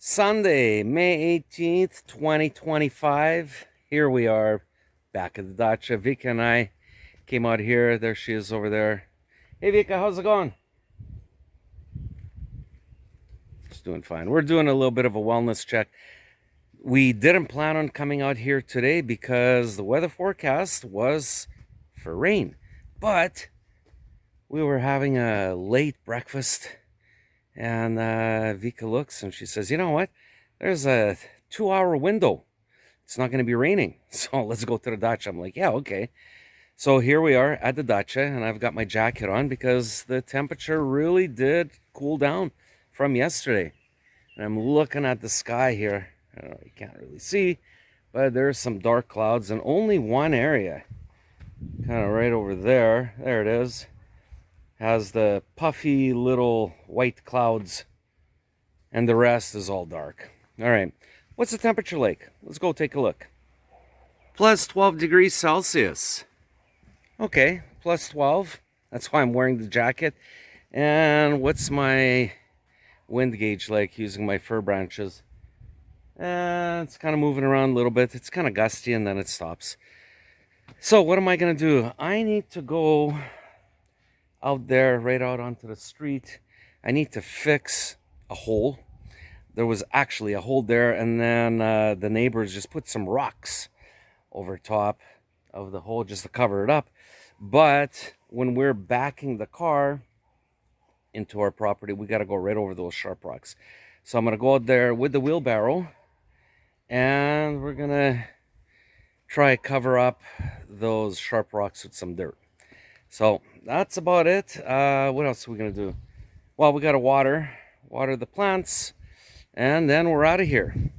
Sunday, May 18th, 2025. Here we are back at the dacha. Vika and I came out here. There she is over there. Hey Vika, how's it going? Just doing fine. We're doing a little bit of a wellness check. We didn't plan on coming out here today because the weather forecast was for rain. But we were having a late breakfast and Vika looks and she says, you know what? There's a 2-hour window. It's not going to be raining. So let's go to the dacha. I'm like, yeah, okay. So here we are at the dacha and I've got my jacket on because the temperature really did cool down from yesterday. And I'm looking at the sky here. I don't know, you can't really see, but there's some dark clouds and only one area, kind of right over there. There it is. Has the puffy little white clouds and the rest is all dark. All right, what's the temperature like? Let's go take a look. Plus 12 degrees Celsius. Okay, plus 12. That's why I'm wearing the jacket. And what's my wind gauge like using my fir branches? And it's kind of moving around a little bit. It's kind of gusty and then it stops. So what am I going to do? I need to go out there, right out onto the street. I need to fix a hole. There was actually a hole there, and then the neighbors just put some rocks over top of the hole just to cover it up. But when we're backing the car into our property, we got to go right over those sharp rocks. So I'm going to go out there with the wheelbarrow and we're going to try cover up those sharp rocks with some dirt. So that's about it. What else are we going to do? Well, we got to water the plants, and then we're out of here.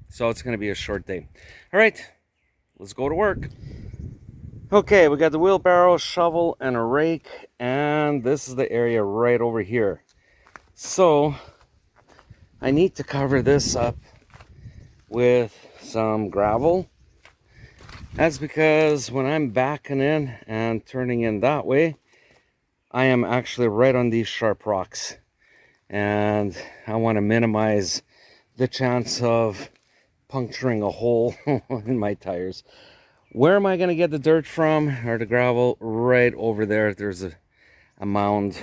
So it's going to be a short day. All right, let's go to work. Okay, we got the wheelbarrow, shovel, and a rake, and this is the area right over here. So I need to cover this up with some gravel. That's because when I'm backing in and turning in that way, I am actually right on these sharp rocks. And I want to minimize the chance of puncturing a hole in my tires. Where am I going to get the dirt from, or the gravel? Right over there. There's a mound.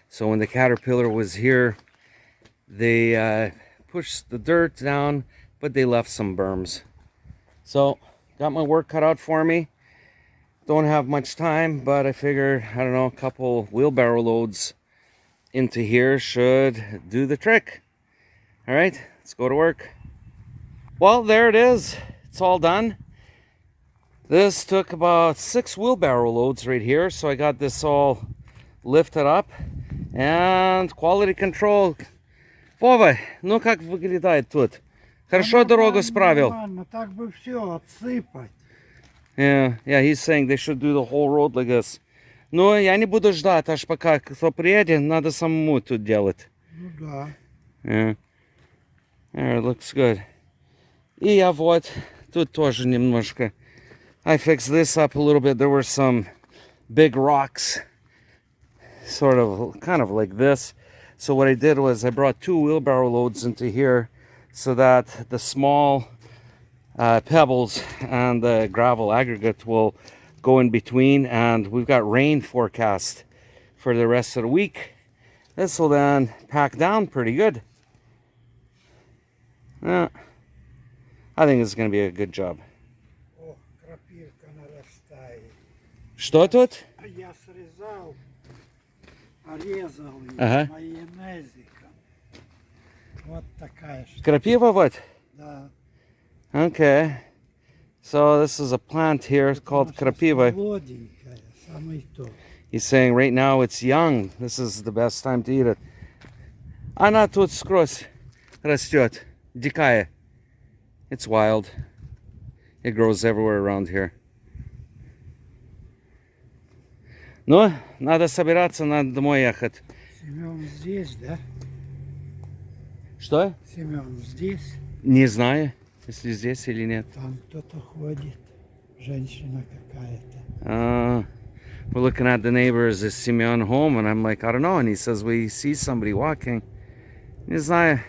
So when the caterpillar was here, they pushed the dirt down, but they left some berms. So got my work cut out for me. Don't have much time, but I figured, I don't know, a couple wheelbarrow loads into here should do the trick. All right, let's go to work. Well, there it is. It's all done. This took about 6 wheelbarrow loads right here, so I got this all lifted up. And quality control. Вова, ну как выглядит тут? Хорошо дорогу справил. Так бы все отсыпать. Yeah, he's saying they should do the whole road like this. Но я не буду ждать, аж пока кто приедет, надо самому тут делать. Ну да. Yeah. There, it looks good. И я вот, тут тоже немножко. I fixed this up a little bit. There were some big rocks, sort of, kind of like this. So what I did was I brought 2 wheelbarrow loads into here so that the small pebbles and the gravel aggregate will go in between, and we've got rain forecast for the rest of the week. This will then pack down pretty good. I think it's going to be a good job. О, крапивка нарастает. Что тут? Я срезал, резал ее Ага. майонезиком. Вот такая штука. Крапива вот? Да. Okay. So this is a plant here. It's called Krapiva. Молоденькая, самый то. He's saying right now it's young. This is the best time to eat it. Она тут скрозь растет. Дикая. It's wild. It grows everywhere around here. Ну, надо собираться, надо домой ехать. Семен здесь, да? Что? Семен здесь. Не знаю, если здесь или нет. Там кто-то ходит. Женщина какая-то. We're looking at the neighbors. Is Simeon home? And I'm like, I don't know. And he says, we see somebody walking. Не знаю.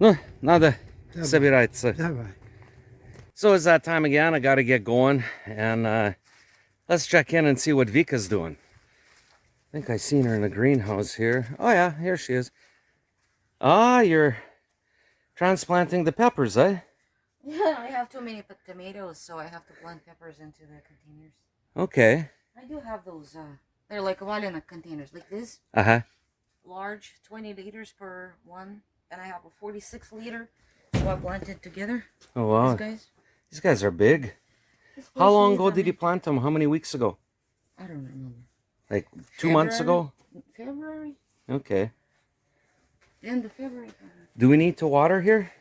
Ну, надо Давай. собираться. Давай. So it's that time again. I got to get going. And let's check in and see what Vika's doing. I think I seen her in the greenhouse here. Oh, yeah, here she is. Ah, you're transplanting the peppers, eh? Yeah, I have too many tomatoes, so I have to plant peppers into the containers. Okay. I do have those, they're like walnut containers, like this. Uh-huh. Large, 20 liters per one. And I have a 46 liter. So I planted together. Oh, wow. These guys. These guys are big. This How place long needs ago a did you mint. plant them? How many weeks ago? I don't remember. Like 2 months ago? February? Okay. End of February. Do we need to water here?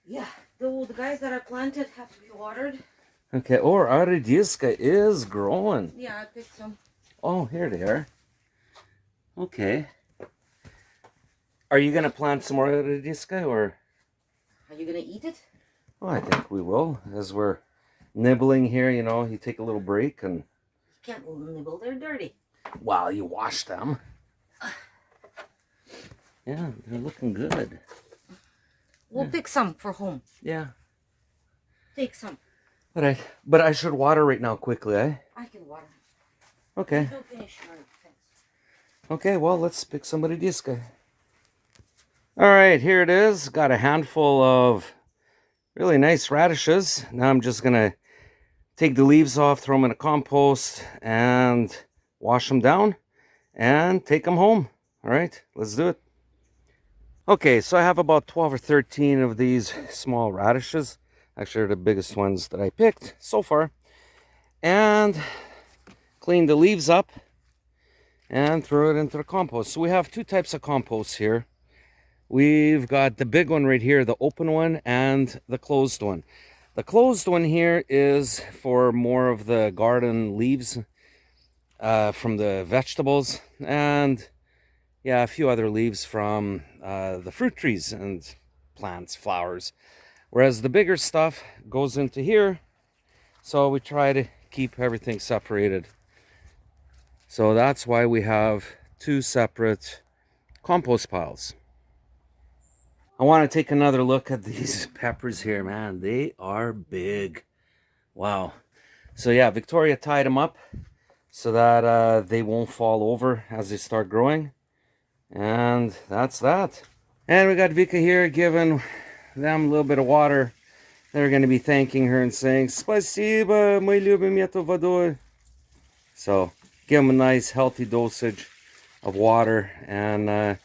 Yeah, the guys that I planted have to be watered. Okay. Oh, our radiska is growing. Yeah, I picked some. Oh, here they are. Okay. Are you going to plant some more radiska or? Are you gonna eat it? Well, I think we will. As we're nibbling here, you know, you take a little break and... You can't nibble, they're dirty. Well, you wash them. Yeah, they're looking good. We'll pick some for home. Yeah. Take some. But I should water right now quickly, eh? I can water. Okay. Don't finish your things. Okay, well, let's pick some radiska. All right, here it is. Got a handful of really nice radishes. Now I'm just going to take the leaves off, throw them in a compost, and wash them down and take them home. All right, let's do it. Okay, so I have about 12 or 13 of these small radishes. Actually, they're the biggest ones that I picked so far. And clean the leaves up and throw it into the compost. So we have two types of compost here. We've got the big one right here, the open one, and the closed one. The closed one here is for more of the garden leaves from the vegetables, and yeah, a few other leaves from the fruit trees and plants, flowers. Whereas the bigger stuff goes into here, so we try to keep everything separated. So that's why we have two separate compost piles. I want to take another look at these peppers here, man. They are big. Wow. So yeah, Victoria tied them up so that they won't fall over as they start growing. And that's that. And we got Vika here giving them a little bit of water. They're going to be thanking her and saying, "Спасибо, мы любим эту водой." So give them a nice healthy dosage of water, and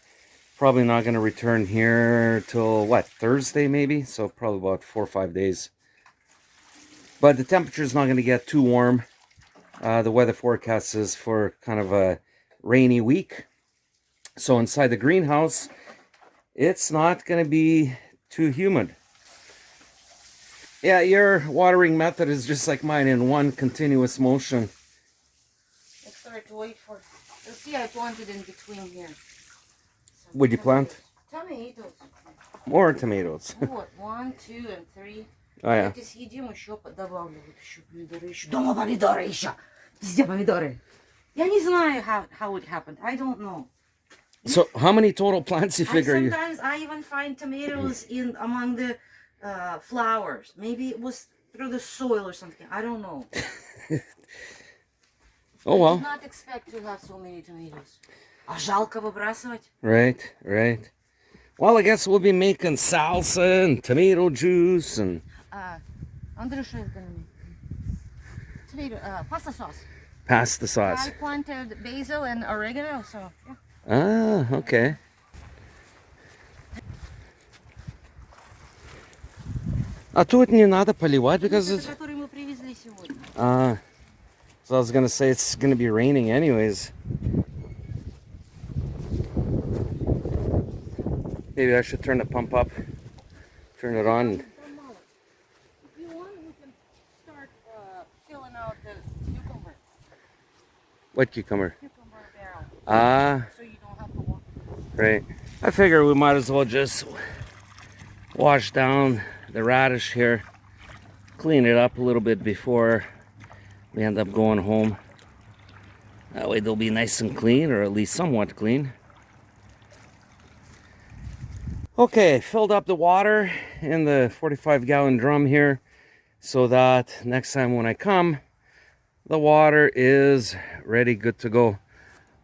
probably not going to return here till what, Thursday maybe? So probably about 4 or 5 days. But the temperature is not going to get too warm. The weather forecast is for kind of a rainy week. So inside the greenhouse, it's not going to be too humid. Yeah, your watering method is just like mine, in one continuous motion. Let's start to wait for. You see, I planted in between here. What'd you plant? Tomatoes. More tomatoes. Вот, 1, 2, and 3. Oh yeah. Давайте съедим, еще добавлю вот еще помидоры. Еще. Дома помидоры еще. Везде помидоры. Я не знаю how it happened. I don't know. So how many total plants you figure you? Sometimes I even find tomatoes in among the flowers. Maybe it was through the soil or something. I don't know. Oh I well. did not expect to have so many tomatoes. А жалко выбрасывать. Right, right. Well, I guess we'll be making salsa and tomato juice and Andrusha is gonna make tomato pasta sauce. pasta sauce. I planted basil and oregano, so yeah. Ah, okay. А тут не надо поливать because Это, it's... который мы привезли сегодня. So I was gonna say it's gonna be raining anyways. Maybe I should turn the pump up, turn it on. If you want, we can start filling out the cucumber What cucumber? barrel, so you don't have to walk. Right. I figure we might as well just wash down the radish here, clean it up a little bit before we end up going home. That way they'll be nice and clean, or at least somewhat clean. Okay, filled up the water in the 45-gallon drum here so that next time when I come, the water is ready, good to go.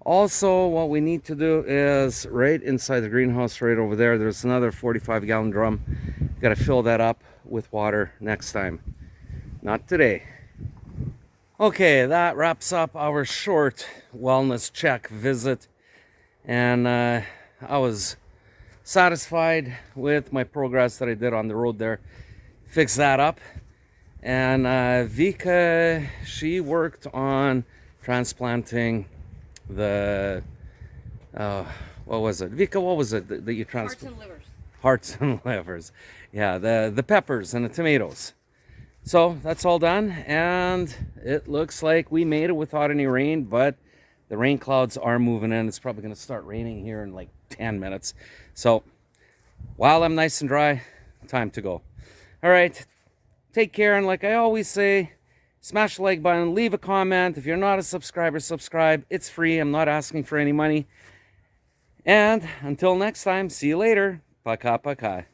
Also, what we need to do is right inside the greenhouse right over there, there's another 45-gallon drum. Got to fill that up with water next time. Not today. Okay, that wraps up our short wellness check visit. And I was satisfied with my progress that I did on the road there. Fix that up. And Vika, she worked on transplanting the what was it, Vika, what was it that you transplanted? Hearts and livers. Hearts and livers. Yeah, the peppers and the tomatoes. So that's all done, and it looks like we made it without any rain, but the rain clouds are moving in. It's probably going to start raining here in like 10 minutes. So while I'm nice and dry, time to go. All right, take care, and like I always say, smash the like button, leave a comment. If you're not a subscriber, subscribe. It's free. I'm not asking for any money. And until next time, see you later. Пока-пока.